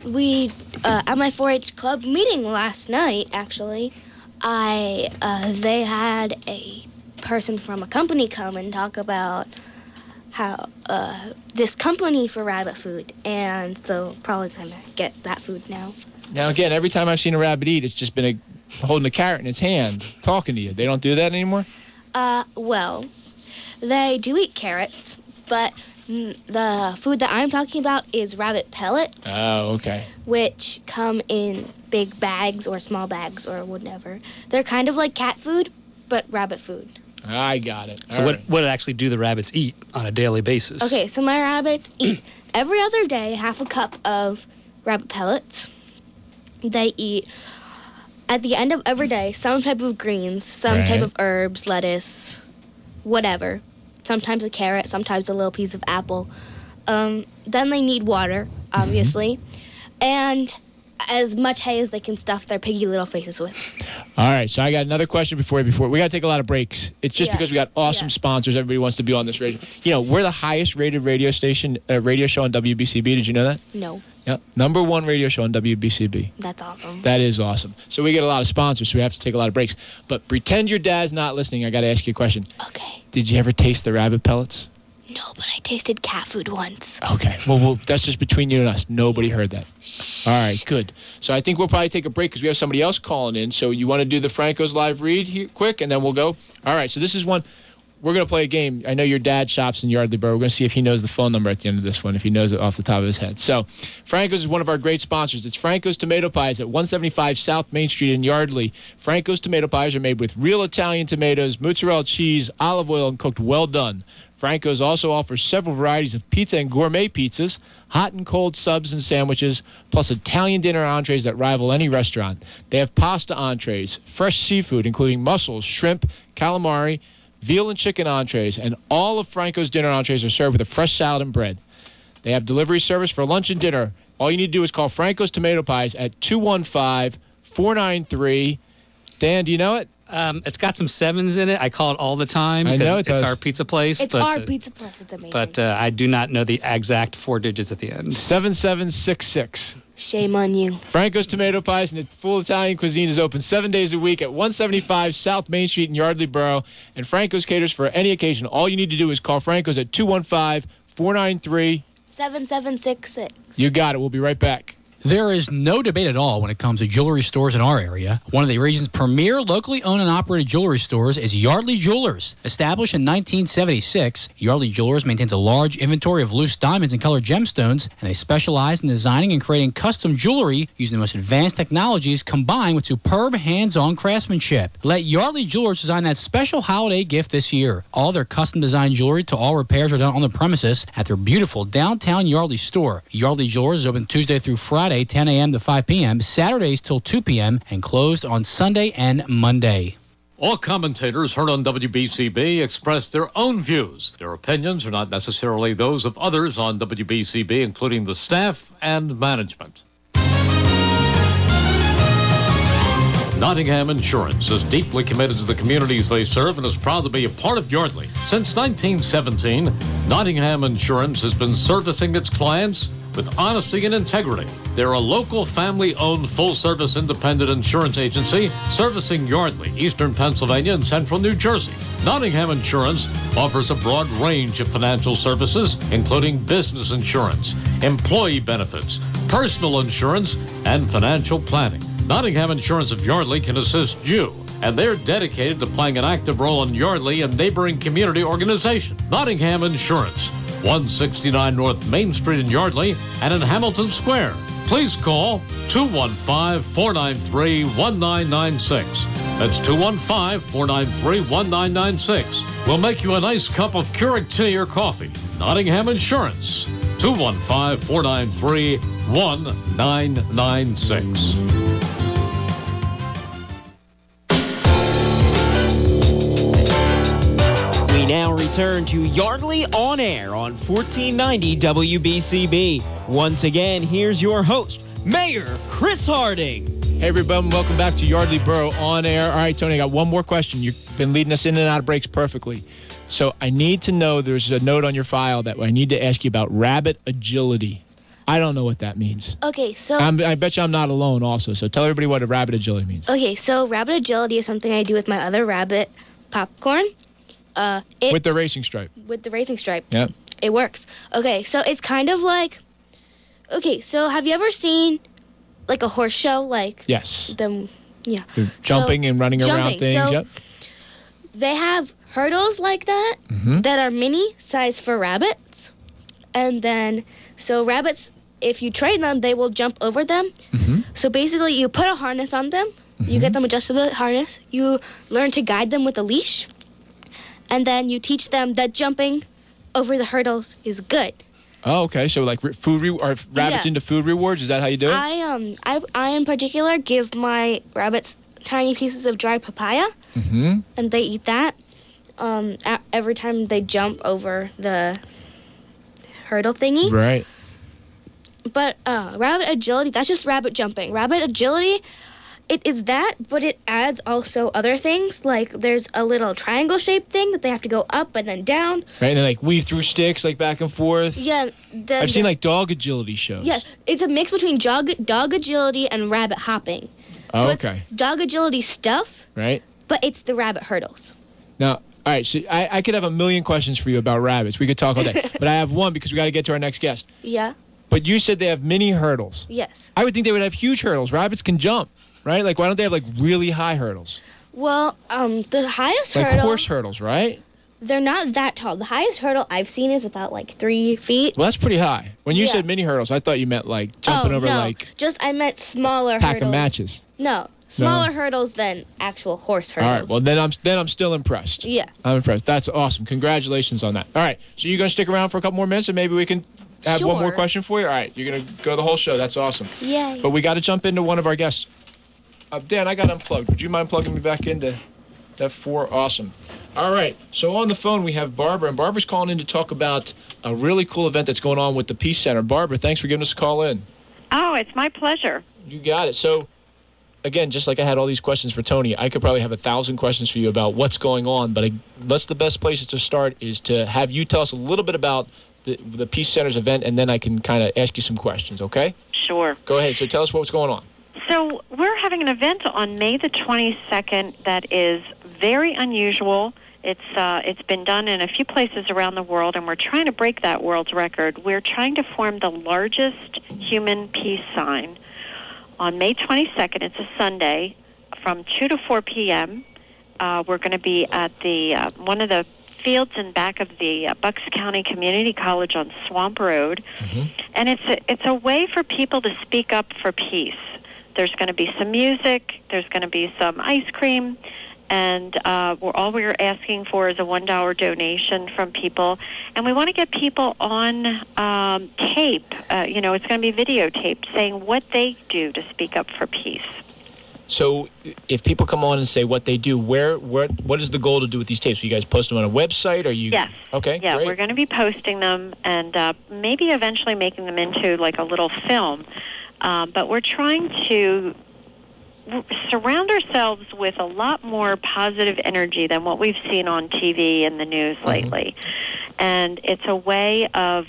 we at my 4-H club meeting last night, actually, they had a person from a company come and talk about how this company for rabbit food, and so probably gonna get that food now. Now, again, every time I've seen a rabbit eat, it's just been holding a carrot in its hand, talking to you. They don't do that anymore? Well, they do eat carrots, but the food that I'm talking about is rabbit pellets. Oh, okay. Which come in big bags or small bags or whatever. They're kind of like cat food, but rabbit food. I got it. So what actually do the rabbits eat on a daily basis? Okay, so my rabbits eat every other day half a cup of rabbit pellets. They eat, at the end of every day, some type of greens, some type of herbs, lettuce, whatever. Sometimes a carrot, sometimes a little piece of apple. Then they need water, obviously, and as much hay as they can stuff their piggy little faces with. All right, so I got another question before we got to take a lot of breaks. It's just because we got awesome sponsors. Everybody wants to be on this radio. We're the highest rated radio show on WBCB. Did you know that? No. Yep. Number 1 radio show on WBCB. That's awesome. That is awesome. So we get a lot of sponsors, so we have to take a lot of breaks. But pretend your dad's not listening. I got to ask you a question. Okay. Did you ever taste the rabbit pellets? No, but I tasted cat food once. Okay. Well, that's just between you and us. Nobody heard that. All right, good. So I think we'll probably take a break because we have somebody else calling in. So you want to do the Franco's live read here quick, and then we'll go? All right, so this is one. We're going to play a game. I know your dad shops in Yardley Borough. We're going to see if he knows the phone number at the end of this one, if he knows it off the top of his head. So Franco's is one of our great sponsors. It's Franco's Tomato Pies at 175 South Main Street in Yardley. Franco's Tomato Pies are made with real Italian tomatoes, mozzarella cheese, olive oil, and cooked well done. Franco's also offers several varieties of pizza and gourmet pizzas, hot and cold subs and sandwiches, plus Italian dinner entrees that rival any restaurant. They have pasta entrees, fresh seafood, including mussels, shrimp, calamari, veal and chicken entrees, and all of Franco's dinner entrees are served with a fresh salad and bread. They have delivery service for lunch and dinner. All you need to do is call Franco's Tomato Pies at 215-493. Dan, do you know it? It's got some 7s in it. I call it all the time. I know it does. It's our pizza place. It's our pizza place. It's amazing. But I do not know the exact 4 digits at the end. 7766. Shame on you. Franco's Tomato Pies and the full Italian cuisine is open 7 days a week at 175 South Main Street in Yardley Borough. And Franco's caters for any occasion. All you need to do is call Franco's at 215-493. 7766. You got it. We'll be right back. There is no debate at all when it comes to jewelry stores in our area. One of the region's premier locally owned and operated jewelry stores is Yardley Jewelers. Established in 1976, Yardley Jewelers maintains a large inventory of loose diamonds and colored gemstones, and they specialize in designing and creating custom jewelry using the most advanced technologies combined with superb hands-on craftsmanship. Let Yardley Jewelers design that special holiday gift this year. All their custom-designed jewelry to all repairs are done on the premises at their beautiful downtown Yardley store. Yardley Jewelers is open Tuesday through Friday, 10 a.m. to 5 p.m., Saturdays till 2 p.m., and closed on Sunday and Monday. All commentators heard on WBCB express their own views. Their opinions are not necessarily those of others on WBCB, including the staff and management. Nottingham Insurance is deeply committed to the communities they serve and is proud to be a part of Yardley. Since 1917, Nottingham Insurance has been servicing its clients with honesty and integrity. They're a local family-owned full-service independent insurance agency servicing Yardley, Eastern Pennsylvania, and Central New Jersey. Nottingham Insurance offers a broad range of financial services, including business insurance, employee benefits, personal insurance, and financial planning. Nottingham Insurance of Yardley can assist you, and they're dedicated to playing an active role in Yardley and neighboring community organizations. Nottingham Insurance, 169 North Main Street in Yardley and in Hamilton Square. Please call 215-493-1996. That's 215-493-1996. We'll make you a nice cup of Keurig tea or coffee. Nottingham Insurance, 215-493-1996. We now return to Yardley On Air on 1490 WBCB. Once again, here's your host, Mayor Chris Harding. Hey, everybody, welcome back to Yardley Borough On Air. All right, Tony, I got one more question. You've been leading us in and out of breaks perfectly. So I need to know, there's a note on your file that I need to ask you about rabbit agility. I don't know what that means. Okay, so... I bet you I'm not alone also, so tell everybody what a rabbit agility means. Okay, so rabbit agility is something I do with my other rabbit, Popcorn. With the racing stripe. With the racing stripe. Yeah. It works. Okay, so it's kind of like... Okay, so have you ever seen, like, a horse show? Like... Yes. Them, yeah. They're jumping and running around things, so yep. They have hurdles like that that are mini size for rabbits. And then, so rabbits, if you train them, they will jump over them. So basically, you put a harness on them. You get them adjusted to the harness. You learn to guide them with a leash. And then you teach them that jumping over the hurdles is good. Oh, okay. So like are rabbits into food rewards? Is that how you do it? I in particular give my rabbits tiny pieces of dried papaya, and they eat that every time they jump over the hurdle thingy. Right. But rabbit agility, that's just rabbit jumping. Rabbit agility, it is that, but it adds also other things. Like there's a little triangle-shaped thing that they have to go up and then down. Right, and then like weave through sticks, like back and forth. Yeah. I've seen like dog agility shows. Yeah, it's a mix between dog agility and rabbit hopping. Oh, so okay. It's dog agility stuff. Right. But it's the rabbit hurdles. Now, all right, so I could have a million questions for you about rabbits. We could talk all day. But I have one because we got to get to our next guest. Yeah. But you said they have mini hurdles. Yes. I would think they would have huge hurdles. Rabbits can jump, right? Like, why don't they have, like, really high hurdles? Well, the highest like hurdle... Like horse hurdles, right? They're not that tall. The highest hurdle I've seen is about, like, 3 feet. Well, that's pretty high. When you said mini hurdles, I thought you meant, like, jumping over, like... I meant smaller hurdles. Pack of matches. No. Smaller hurdles than actual horse hurdles. All right. Well, then I'm still impressed. Yeah. I'm impressed. That's awesome. Congratulations on that. All right. So you're going to stick around for a couple more minutes and maybe we can have one more question for you? All right. You're going to go the whole show. That's awesome. Yay. But we got to jump into one of our guests. Dan, I got unplugged. Would you mind plugging me back into F4? Awesome. All right. So on the phone we have Barbara, and Barbara's calling in to talk about a really cool event that's going on with the Peace Center. Barbara, thanks for giving us a call in. Oh, it's my pleasure. You got it. So, again, just like I had all these questions for Tony, I could probably have 1,000 questions for you about what's going on, but that's the best place to start is to have you tell us a little bit about the Peace Center's event, and then I can kind of ask you some questions, okay? Sure. Go ahead. So tell us what's going on. So we're having an event on May the 22nd that is very unusual. It's been done in a few places around the world, and we're trying to break that world's record. We're trying to form the largest human peace sign on May 22nd. It's a Sunday from 2 to 4 p.m. We're going to be at the one of the fields in back of the Bucks County Community College on Swamp Road, and it's a way for people to speak up for peace. There's going to be some music. There's going to be some ice cream. And all we're asking for is a $1 donation from people. And we want to get people on tape. It's going to be videotaped saying what they do to speak up for peace. So if people come on and say what they do, what is the goal to do with these tapes? Are you guys post them on a website? Or you? Yes. Okay, yeah, great. We're going to be posting them and maybe eventually making them into like a little film. But we're trying to surround ourselves with a lot more positive energy than what we've seen on TV and the news lately. And it's a way of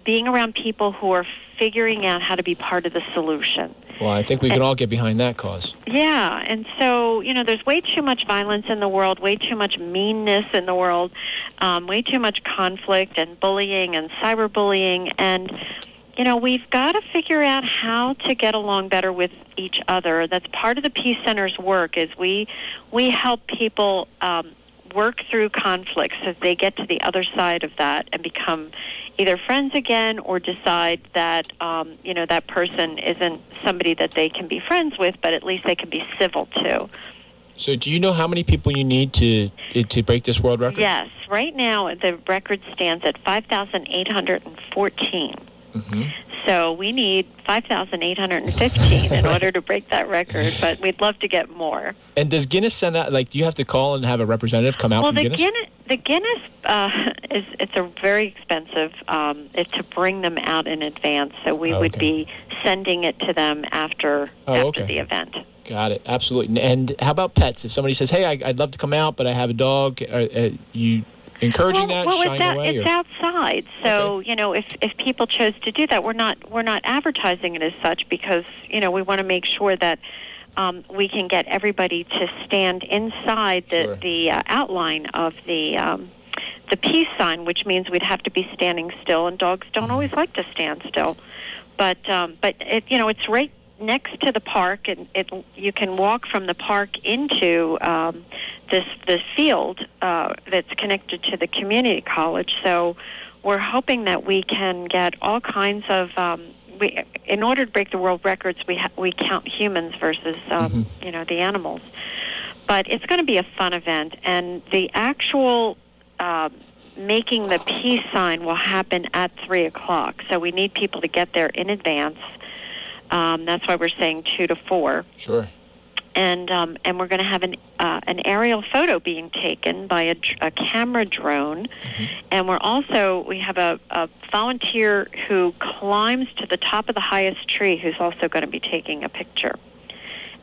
being around people who are figuring out how to be part of the solution. Well, I think we can all get behind that cause. Yeah, and so, there's way too much violence in the world, way too much meanness in the world, way too much conflict and bullying and cyberbullying, and we've got to figure out how to get along better with each other. That's part of the Peace Center's work is we help people work through conflicts so they get to the other side of that and become either friends again or decide that, that person isn't somebody that they can be friends with, but at least they can be civil to. So do you know how many people you need to break this world record? Yes. Right now, the record stands at 5,814. So we need 5,815 in order to break that record, but we'd love to get more. And does Guinness send out, do you have to call and have a representative come out from Guinness? The Guinness it's a very expensive to bring them out in advance, so we would be sending it to them after the event. Got it. Absolutely. And how about pets? If somebody says, hey, I'd love to come out, but I have a dog, you encouraging that, shying away? It's outside, so if people chose to do that, we're not advertising it as such because we want to make sure that we can get everybody to stand inside the outline of the peace sign, which means we'd have to be standing still, and dogs don't always like to stand still. But it's right next to the park, and you can walk from the park into this field that's connected to the community college. So we're hoping that we can get all kinds of in order to break the world records, we count humans versus the animals. But it's going to be a fun event, and the actual making the peace sign will happen at 3:00. So we need people to get there in advance. That's why we're saying 2 to 4. Sure. And we're going to have an aerial photo being taken by a camera drone, and we have a volunteer who climbs to the top of the highest tree who's also going to be taking a picture,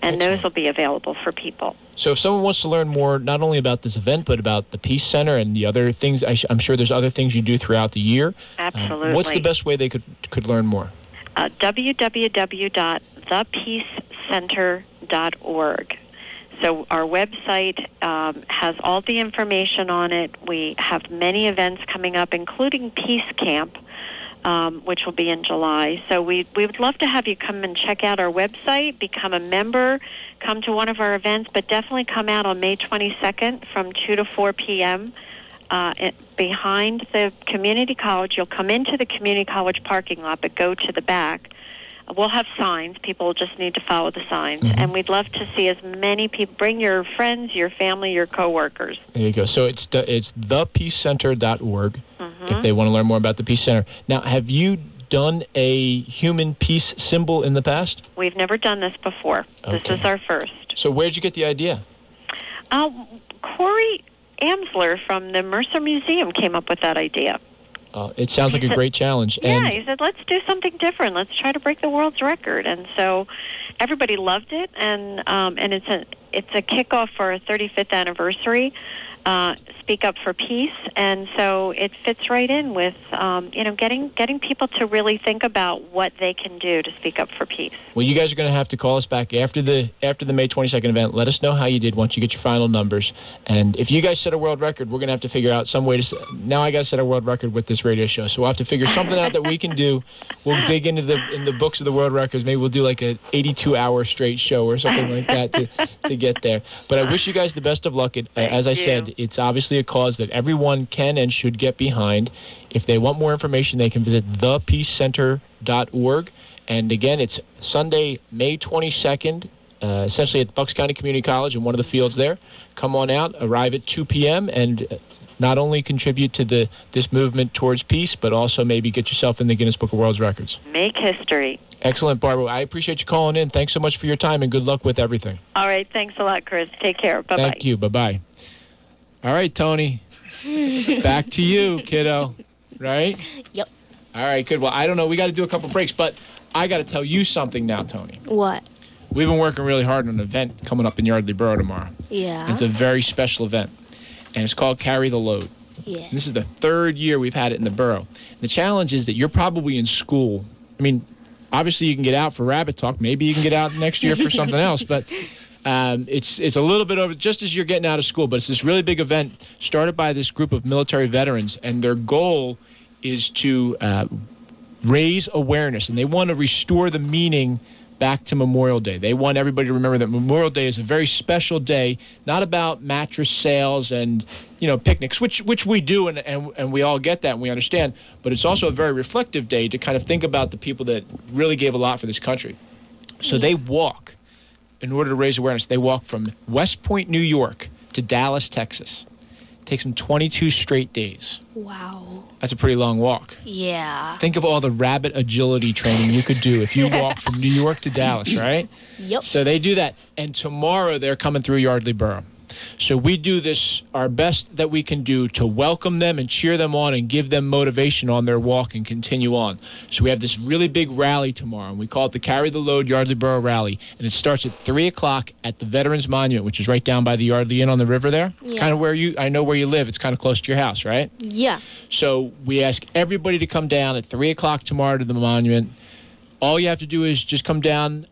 and those will be available for people. So if someone wants to learn more, not only about this event, but about the Peace Center and the other things, I'm sure there's other things you do throughout the year. Absolutely. What's the best way they could learn more? www.thepeacecenter.org. So our website has all the information on it. We have many events coming up, including Peace Camp, which will be in July. So we would love to have you come and check out our website, become a member, come to one of our events, but definitely come out on May 22nd from 2 to 4 p.m. Behind the community college. You'll come into the community college parking lot, but go to the back. We'll have signs. People just need to follow the signs. And we'd love to see as many people. Bring your friends, your family, your coworkers. There you go. So it's thepeacecenter.org if they want to learn more about the Peace Center. Now, have you done a human peace symbol in the past? We've never done this before. Okay. This is our first. So where'd you get the idea? Corey Amsler from the Mercer Museum came up with that idea. It sounds like a great challenge. Yeah, he said, let's do something different. Let's try to break the world's record. And so everybody loved it, and it's a kickoff for our 35th anniversary. Speak Up for Peace, and so it fits right in with getting people to really think about what they can do to speak up for peace. Well, you guys are going to have to call us back after the May 22nd event. Let us know how you did once you get your final numbers. And if you guys set a world record, we're going to have to figure out some way to. Now I got to set a world record with this radio show, so we'll have to figure something out that we can do. We'll dig into the books of the world records. Maybe we'll do like an 82-hour straight show or something like that to get there. But I wish you guys the best of luck. As I said, it's obviously a cause that everyone can and should get behind. If they want more information, they can visit thepeacecenter.org. And again, it's Sunday, May 22nd, essentially at Bucks County Community College in one of the fields there. Come on out, arrive at 2 p.m., and not only contribute to this movement towards peace, but also maybe get yourself in the Guinness Book of World Records. Make history. Excellent, Barbara. I appreciate you calling in. Thanks so much for your time, and good luck with everything. All right. Thanks a lot, Chris. Take care. Bye-bye. Thank you. Bye-bye. All right, Toni. Back to you, kiddo. Right? Yep. All right, good. Well, I don't know. We got to do a couple breaks, but I got to tell you something now, Toni. What? We've been working really hard on an event coming up in Yardley Borough tomorrow. Yeah. And it's a very special event, and it's called Carry the Load. Yeah. And this is the third year we've had it in the borough. The challenge is that you're probably in school. I mean, obviously you can get out for Rabbit Talk. Maybe you can get out next year for something else, but it's a little bit over just as you're getting out of school. But it's this really big event started by this group of military veterans, and their goal is to raise awareness, and they want to restore the meaning back to Memorial Day. They want everybody to remember that Memorial Day is a very special day, not about mattress sales and picnics, which we do, and we all get that and we understand, but it's also a very reflective day to kind of think about the people that really gave a lot for this country. So they walk, in order to raise awareness, they walk from West Point, New York to Dallas, Texas. It takes them 22 straight days. Wow. That's a pretty long walk. Yeah. Think of all the rabbit agility training you could do if you walked from New York to Dallas, right? Yep. So they do that. And tomorrow they're coming through Yardley Borough. So we do this, our best that we can do to welcome them and cheer them on and give them motivation on their walk and continue on. So we have this really big rally tomorrow, and we call it the Carry the Load Yardley Borough Rally. And it starts at 3 o'clock at the Veterans Monument, which is right down by the Yardley Inn on the river there. Yeah. Kind of I know where you live. It's kind of close to your house, right? Yeah. So we ask everybody to come down at 3 o'clock tomorrow to the monument. All you have to do is just come down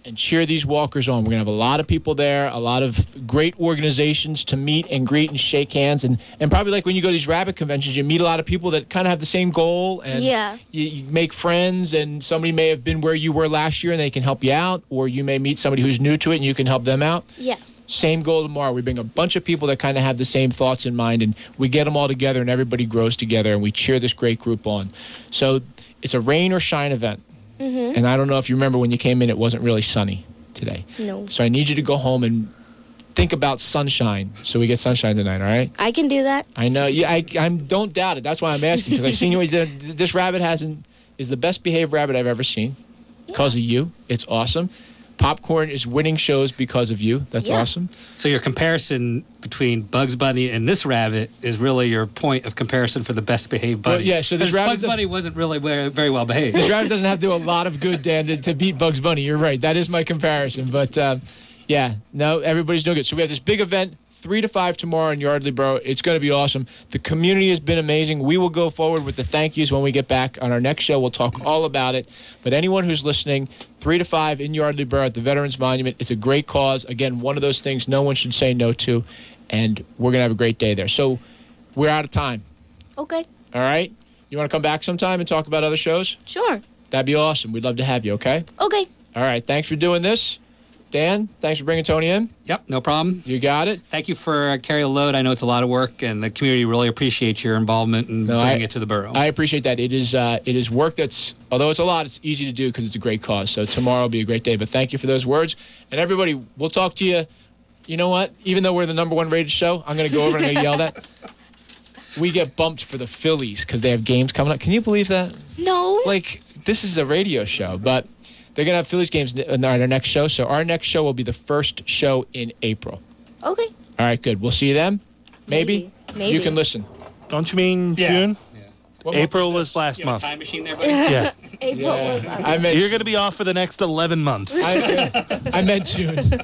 and cheer these walkers on. We're going to have a lot of people there, a lot of great organizations to meet and greet and shake hands. And probably like when you go to these rabbit conventions, you meet a lot of people that kind of have the same goal. And you make friends, and somebody may have been where you were last year and they can help you out, or you may meet somebody who's new to it and you can help them out. Yeah. Same goal tomorrow. We bring a bunch of people that kind of have the same thoughts in mind, and we get them all together, and everybody grows together, and we cheer this great group on. So it's a rain or shine event. Mm-hmm. And I don't know if you remember when you came in, it wasn't really sunny today. No. So I need you to go home and think about sunshine, so we get sunshine tonight, all right? I can do that. I know. Yeah, I don't doubt it. That's why I'm asking, because I've seen you. This rabbit is the best behaved rabbit I've ever seen because of you. It's awesome. Popcorn is winning shows because of you. That's awesome. So your comparison between Bugs Bunny and this rabbit is really your point of comparison for the best behaved bunny. Well, yeah, so this rabbit Bugs Bunny wasn't really very well behaved. This rabbit doesn't have to do a lot of good, Dan, to beat Bugs Bunny. You're right. That is my comparison. But, everybody's doing good. So we have this big event, 3 to 5 tomorrow in Yardley Borough. It's going to be awesome. The community has been amazing. We will go forward with the thank yous when we get back. On our next show, we'll talk all about it. But anyone who's listening, 3 to 5 in Yardley Borough at the Veterans Monument. It's a great cause. Again, one of those things no one should say no to. And we're going to have a great day there. So we're out of time. Okay. All right? You want to come back sometime and talk about other shows? Sure. That'd be awesome. We'd love to have you, okay? Okay. All right. Thanks for doing this. Dan, thanks for bringing Toni in. Yep, no problem. You got it. Thank you for Carry the Load. I know it's a lot of work, and the community really appreciates your involvement in bringing it to the borough. I appreciate that. It is work that's, although it's a lot, it's easy to do because it's a great cause. So tomorrow will be a great day. But thank you for those words. And everybody, we'll talk to you. You know what? Even though we're the #1 rated show, I'm going to go over and I'm going to yell that. We get bumped for the Phillies because they have games coming up. Can you believe that? No. Like, this is a radio show, but they're going to have Phillies games in our next show. So our next show will be the first show in April. Okay. All right, good. We'll see you then. Maybe. Maybe. You can listen. Don't you mean June? What April month was last month. Time machine there, buddy? Yeah. April was. I meant You're going to be off for the next 11 months. I meant June.